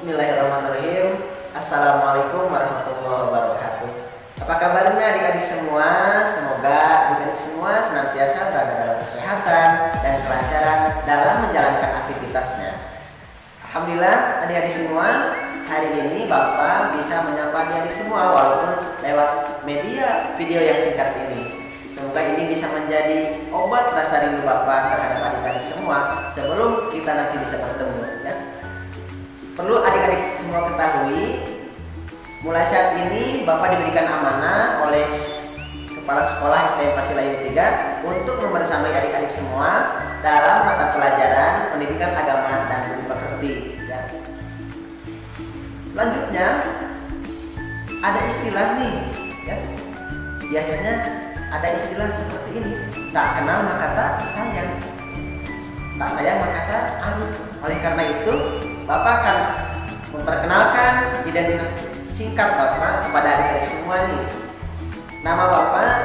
Bismillahirrahmanirrahim. Assalamualaikum warahmatullahi wabarakatuh. Apa kabarnya adik-adik semua? Semoga adik-adik semua senantiasa berada dalam kesehatan dan kelancaran dalam menjalankan aktivitasnya. Alhamdulillah adik-adik semua, hari ini Bapak bisa menyapa adik-adik semua walaupun lewat media video yang singkat ini. Semoga ini bisa menjadi obat rasa rindu Bapak terhadap adik-adik semua sebelum kita nanti bisa bertemu, ya. Perlu adik-adik semua ketahui, mulai saat ini Bapak diberikan amanah oleh Kepala Sekolah SDN Pasilayu 3 untuk membersamai adik-adik semua dalam mata pelajaran pendidikan agama dan budi pekerti, ya. Selanjutnya ada istilah nih, ya. Biasanya ada istilah seperti ini: tak kenal maka tak sayang, tak sayang maka tak anu. Oleh karena itu Bapak akan memperkenalkan identitas singkat Bapak kepada adik-adik semua nih. Nama Bapak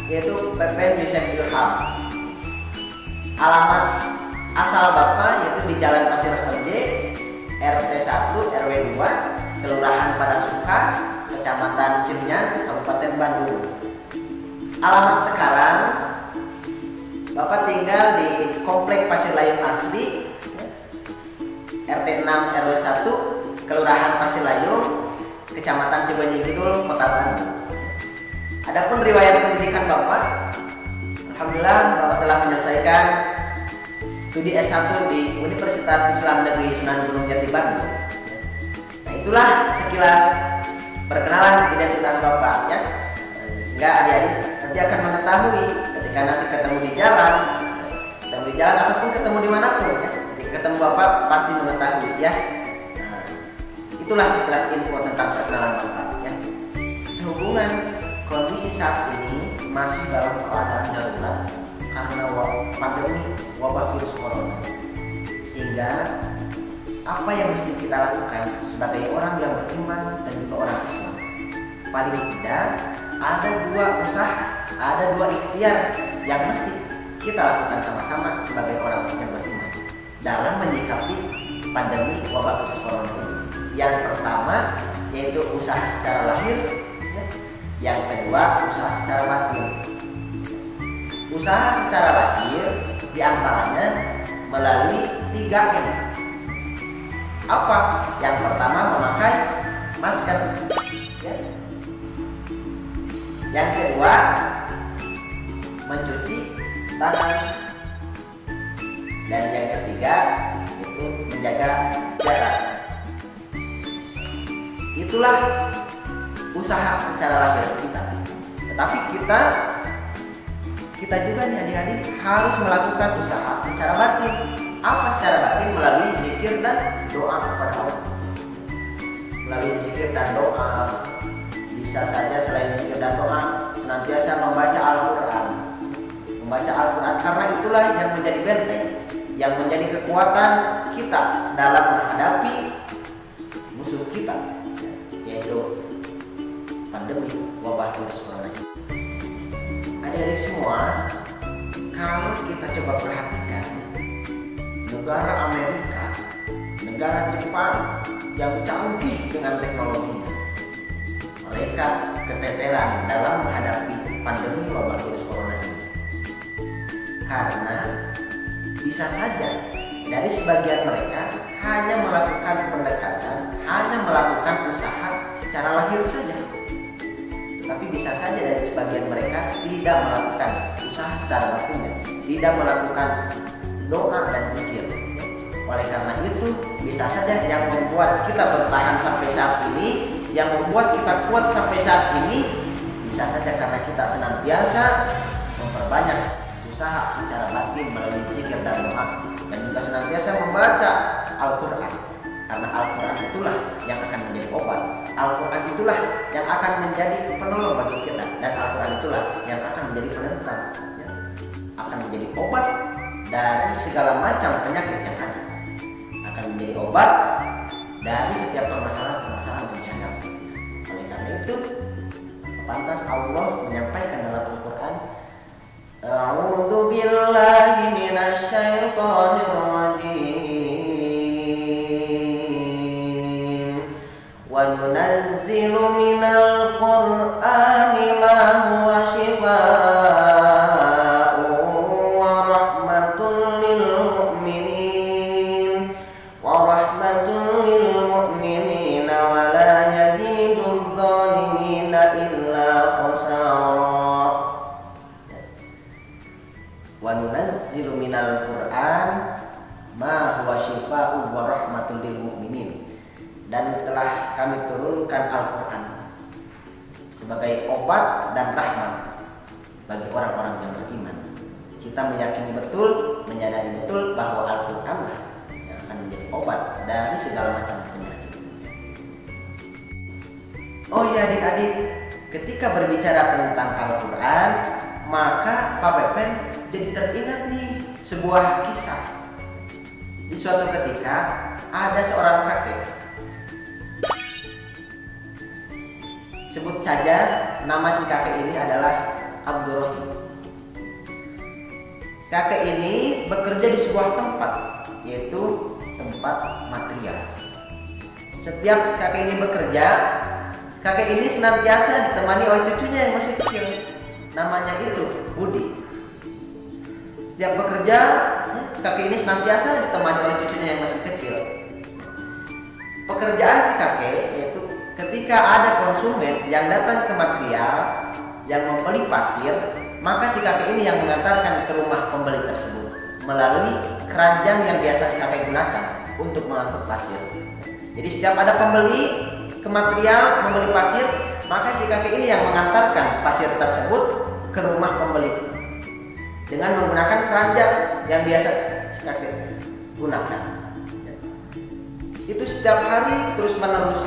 yaitu Pepen Yusef Ilham. Alamat asal Bapak yaitu di Jalan Pasir Koje, RT 1 RW 2, Kelurahan Padasuka, Kecamatan Cimnyan, Kabupaten Bandung. Alamat sekarang Bapak tinggal di Komplek Pasir Layung Asli, RT 6 RW 1, Kelurahan Pasir Layung, Kecamatan Cibenying Kidul, Kota Bandung. Adapun riwayat pendidikan Bapak, alhamdulillah Bapak telah menyelesaikan studi S1 di Universitas Islam Negeri Sunan Gunung Jati Bandung. Nah, itulah sekilas perkenalan identitas Bapak, ya. Sehingga adik-adik nanti akan mengetahui ketika nanti ketemu di jalan ataupun ketemu dimanapun, ya. Ketemu Bapak pasti mengetahui, ya. Nah, itulah sekilas info tentang perkenalan Bapak, ya. Sehubungan kondisi saat ini masih dalam keadaan darurat karena pandemi wabah virus corona, sehingga apa yang mesti kita lakukan sebagai orang yang beriman dan juga orang Islam, paling tidak ada dua usaha, ada dua ikhtiar yang mesti kita lakukan sama-sama sebagai orang yang beriman dalam menyikapi pandemi wabah virus corona ini. Yang pertama yaitu usaha secara lahir, ya. Yang kedua usaha secara batin. Usaha secara lahir diantaranya melalui 3M. Apa? Yang pertama memakai masker, ya. Yang kedua mencuci tangan. Dan yang ketiga itu menjaga jarak. Itulah usaha secara lahir kita. Tetapi kita juga nih adik-adik harus melakukan usaha secara batin. Apa secara batin? Melalui zikir dan doa kepada Allah. Melalui zikir dan doa, bisa saja selain zikir dan doa senantiasa membaca Al-Quran. Membaca Al-Quran karena itulah yang menjadi benteng, yang menjadi kekuatan kita dalam menghadapi musuh kita, yaitu pandemi wabah virus corona. Adik-adik semua, kalau kita coba perhatikan negara Amerika, negara Jepang yang canggih dengan teknologinya, mereka keteteran dalam menghadapi pandemi wabah virus corona ini. Karena bisa saja dari sebagian mereka hanya melakukan pendekatan, hanya melakukan usaha secara lahir saja. Tetapi bisa saja dari sebagian mereka tidak melakukan usaha secara batinnya, tidak melakukan doa dan zikir. Oleh karena itu bisa saja yang membuat kita bertahan sampai saat ini, yang membuat kita kuat sampai saat ini, bisa saja karena kita senantiasa memperbanyak usaha secara batin melalui zikir dan doa, dan juga senantiasa membaca Al-Quran. Karena Al-Quran itulah yang akan menjadi obat, Al-Quran itulah yang akan menjadi penolong bagi kita, dan Al-Quran itulah yang akan menjadi penentang, ya. Akan menjadi obat dari segala macam penyakit yang ada, akan menjadi obat dari setiap permasalahan-permasalahan yang dihadapi. Oleh karena itu pantas Allah menyampaikan dalam Al-Quran, A'udzu billahi minasy syaithanir rajim. Wa nunazzilu minal Qur'ani ma huwa shifaa'un wa rahmatun lil mu'minin wa la yazidudz zalimina illa khasara. Wa nunazzilu minal Qur'an ma huwa shifaa'un wa rahmatun lil mu'minin, dan telah kami turunkan Al-Quran sebagai obat dan rahmat bagi orang-orang yang beriman. Kita meyakini betul, menyadari betul bahwa Al-Quran lah yang akan menjadi obat dari segala macam penyakit. Oh ya adik-adik, ketika berbicara tentang Al-Quran, maka Pak Pepen jadi teringat nih sebuah kisah. Di suatu ketika ada seorang kakek, sebut saja nama si kakek ini adalah Abdurrahim. Kakek ini bekerja di sebuah tempat, yaitu tempat material. Setiap kakek ini bekerja, kakek ini senantiasa ditemani oleh cucunya yang masih kecil, namanya itu Budi. Setiap bekerja, kakek ini senantiasa ditemani oleh cucunya yang masih kecil. Pekerjaan si kakek yaitu ketika ada konsumen yang datang ke material yang membeli pasir, maka si kakek ini yang mengantarkan ke rumah pembeli tersebut melalui keranjang yang biasa si kakek gunakan untuk mengangkut pasir. Jadi setiap ada pembeli ke material membeli pasir, maka si kakek ini yang mengantarkan pasir tersebut ke rumah pembeli dengan menggunakan keranjang yang biasa si kakek gunakan. Itu setiap hari terus menerus.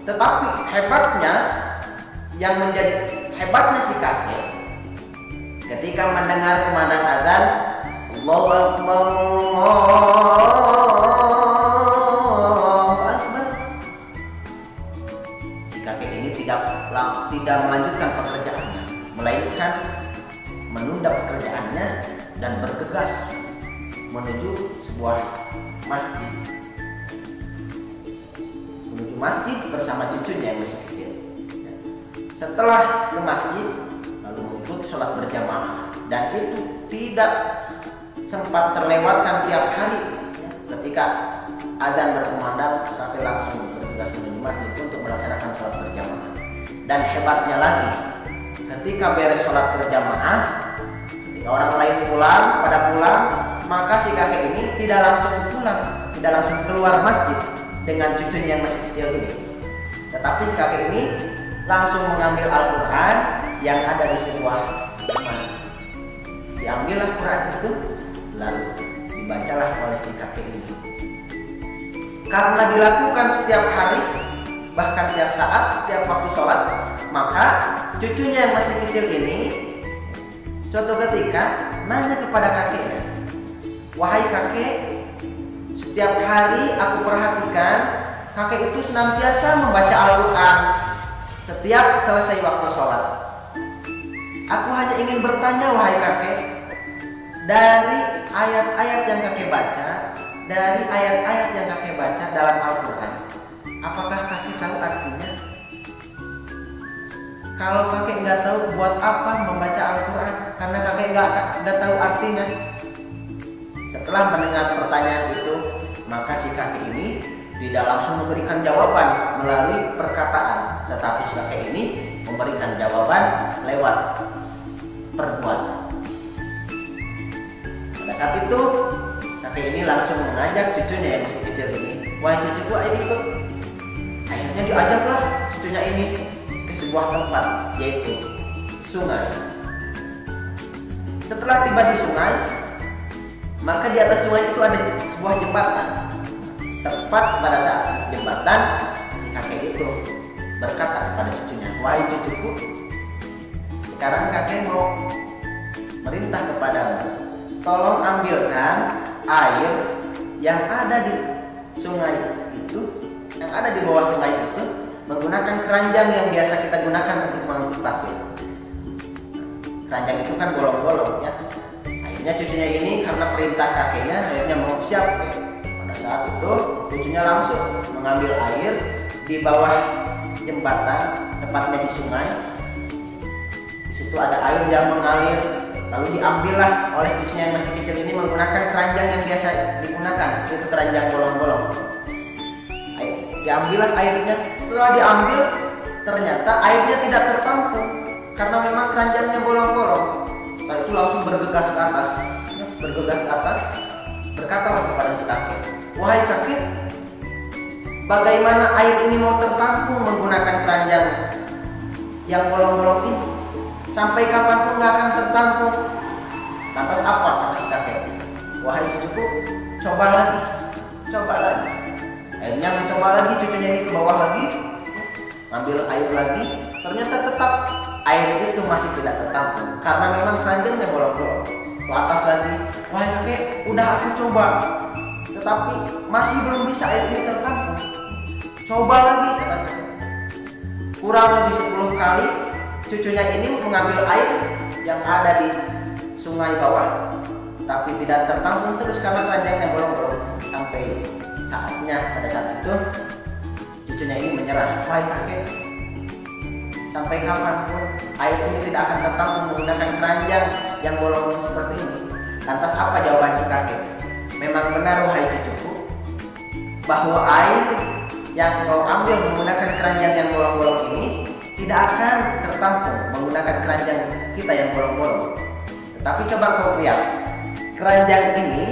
Tetapi hebatnya, yang menjadi hebatnya si kakek, ketika mendengar kumandang azan, Allahu Akbar, Allahu Akbar, si kakek ini tidak melanjutkan pekerjaannya, melainkan menunda pekerjaannya dan bergegas menuju sebuah masjid. Menuju masjid bersama cucunya yang masih kecil. Setelah ke masjid, lalu mengikuti sholat berjamaah, dan itu tidak sempat terlewatkan tiap hari. Ketika azan berkumandang, kakek langsung bergegas menuju masjid untuk melaksanakan sholat berjamaah. Dan hebatnya lagi, ketika beres sholat berjamaah, ketika orang lain pada pulang, maka si kakek ini tidak langsung pulang, tidak langsung keluar masjid dengan cucunya yang masih kecil ini. Tetapi si kakek ini langsung mengambil Al-Quran yang ada di sebuah rumah. Diambillah Quran itu, lalu dibacalah oleh si kakek ini. Karena dilakukan setiap hari, bahkan tiap saat, tiap waktu sholat, maka cucunya yang masih kecil ini suatu ketika nanya kepada kakeknya, "Wahai kakek, setiap hari aku perhatikan kakek itu senantiasa membaca Al-Quran setiap selesai waktu sholat. Aku hanya ingin bertanya, wahai kakek, dari ayat-ayat yang kakek baca, dari ayat-ayat yang kakek baca dalam Al-Quran, apakah kakek tahu artinya? Kalau kakek nggak tahu, buat apa membaca Al-Quran? Karena kakek nggak tahu artinya." Setelah mendengar pertanyaan itu, maka si kakek ini tidak langsung memberikan jawaban melalui perkataan, tetapi si kakek ini memberikan jawaban lewat perbuatan. Pada saat itu, kakek ini langsung mengajak cucunya yang masih kecil ini, "Wahai cucuku, ayo ikut." Akhirnya diajaklah cucunya ini ke sebuah tempat, yaitu sungai. Setelah tiba di sungai, maka di atas sungai itu ada sebuah jembatan. Tepat pada saat jembatan, si kakek itu berkata kepada cucunya, "Wahai cucuku, sekarang kakek mau merintah kepadamu, tolong ambilkan air yang ada di sungai itu, yang ada di bawah sungai itu, menggunakan keranjang yang biasa kita gunakan untuk mengangkut pasir." Keranjang itu kan bolong-bolong ya. Akhirnya cucunya ini karena perintah kakeknya, akhirnya mau siap. Pada saat itu cucunya langsung mengambil air di bawah jembatan, tepatnya di sungai. Di situ ada air yang mengalir, lalu diambillah oleh cucunya yang masih kecil ini menggunakan keranjang yang biasa digunakan, yaitu keranjang bolong-bolong. Diambillah airnya. Setelah diambil, ternyata airnya tidak tertampung karena memang keranjangnya bolong-bolong. Lalu itu langsung bergegas ke atas, berkatalah kepada si kakek, "Wahai kakek, bagaimana air ini mau tertampung menggunakan keranjang yang bolong-bolong ini? Sampai kapanpun nggak akan tertampung." Lantas apa kata si kakek? "Wahai cucuku, coba lagi." Akhirnya mencoba lagi, cucunya ini ke bawah lagi, ambil air lagi, ternyata tetap air itu masih tidak tertampung karena memang keranjangnya bolong-bolong. Ke atas lagi, "Wahai kakek, udah aku coba, tetapi masih belum bisa air ini tertampung." "Coba lagi," kata kakek. Kurang lebih 10 kali cucunya ini mengambil air yang ada di sungai bawah, tapi tidak tertampung terus karena keranjangnya bolong-bolong. Sampai saatnya, pada saat itu cucunya ini menyerah. "Wahai kakek, sampai kapanpun air ini tidak akan tertampung menggunakan keranjang yang bolong seperti ini." Lantas apa jawaban si kakek? "Memang benar wahai cucuku, bahwa air yang kau ambil menggunakan keranjang yang bolong-bolong ini tidak akan tertampung menggunakan keranjang kita yang bolong-bolong. Tetapi coba kau lihat, keranjang ini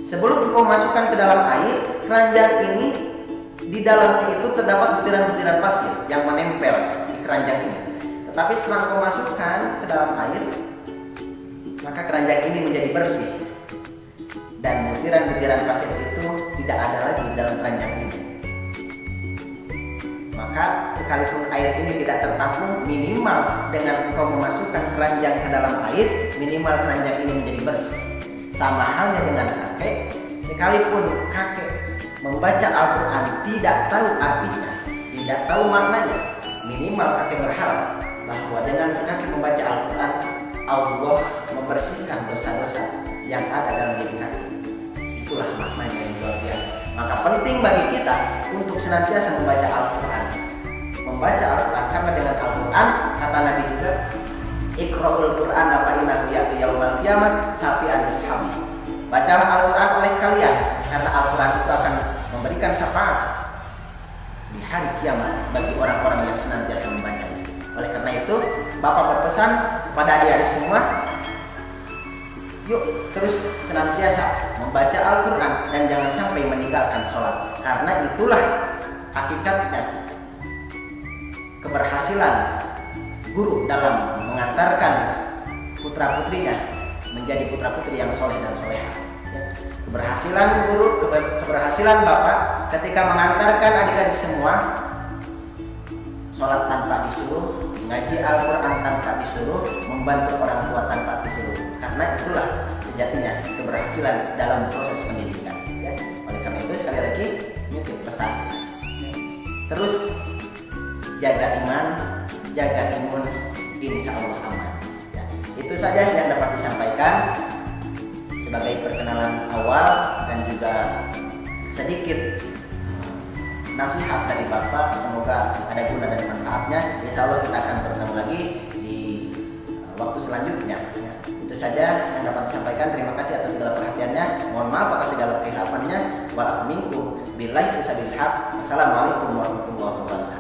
sebelum kau masukkan ke dalam air, keranjang ini di dalamnya itu terdapat butiran-butiran pasir yang menempel di keranjang ini. Tetapi setelah kau masukkan ke dalam air, maka keranjang ini menjadi bersih dan butiran-butiran pasir itu tidak ada lagi di dalam keranjang ini. Maka sekalipun air ini tidak tertampung, minimal dengan engkau memasukkan keranjang ke dalam air, minimal keranjang ini menjadi bersih." Sama halnya dengan kakek, sekalipun kakek membaca Al-Quran tidak tahu artinya, tidak tahu maknanya, minimal kakek berharap bahwa dengan kakek membaca Al-Quran, Allah membersihkan dosa-dosa yang ada dalam diri kakek. Itulah maknanya yang luar biasa. Maka penting bagi kita untuk senantiasa membaca Al-Quran. Membaca Al-Quran, karena dengan Al-Quran, kata Nabi juga, "Iqra'ul Qur'an fa innahu ya'ti yaumal qiyamah syafi'an lishabi." Bacalah Al-Quran oleh kalian, karena Al-Quran itu akan memberikan syafaat di hari kiamat bagi orang-orang yang senantiasa membacanya. Oleh karena itu, Bapak berpesan kepada adik-adik semua, yuk terus senantiasa membaca Al-Quran dan jangan sampai meninggalkan sholat, karena itulah hakikatnya keberhasilan guru dalam mengantarkan putra-putrinya menjadi putra-putri yang soleh dan soleha. Keberhasilan guru, keberhasilan bapak ketika mengantarkan adik-adik semua sholat tanpa disuruh, ngaji Al-Quran tanpa disuruh, membantu orang tua tanpa disuruh. Karena itulah sejatinya keberhasilan dalam proses pendidikan. Ya. Oleh karena itu sekali lagi ini pesan. Terus jaga iman, jaga imun, insya Allah aman. Ya. Itu saja yang dapat disampaikan sebagai perkenalan awal dan juga sedikit nasihat dari Bapak. Semoga ada guna dan manfaatnya. Insya Allah kita akan bertemu lagi di waktu selanjutnya. Ya. Itu saja yang dapat disampaikan. Terima kasih atas segala perhatiannya. Mohon maaf atas segala kehilafannya. Walafu minkum billahi wassalamualaikum warahmatullahi wabarakatuh.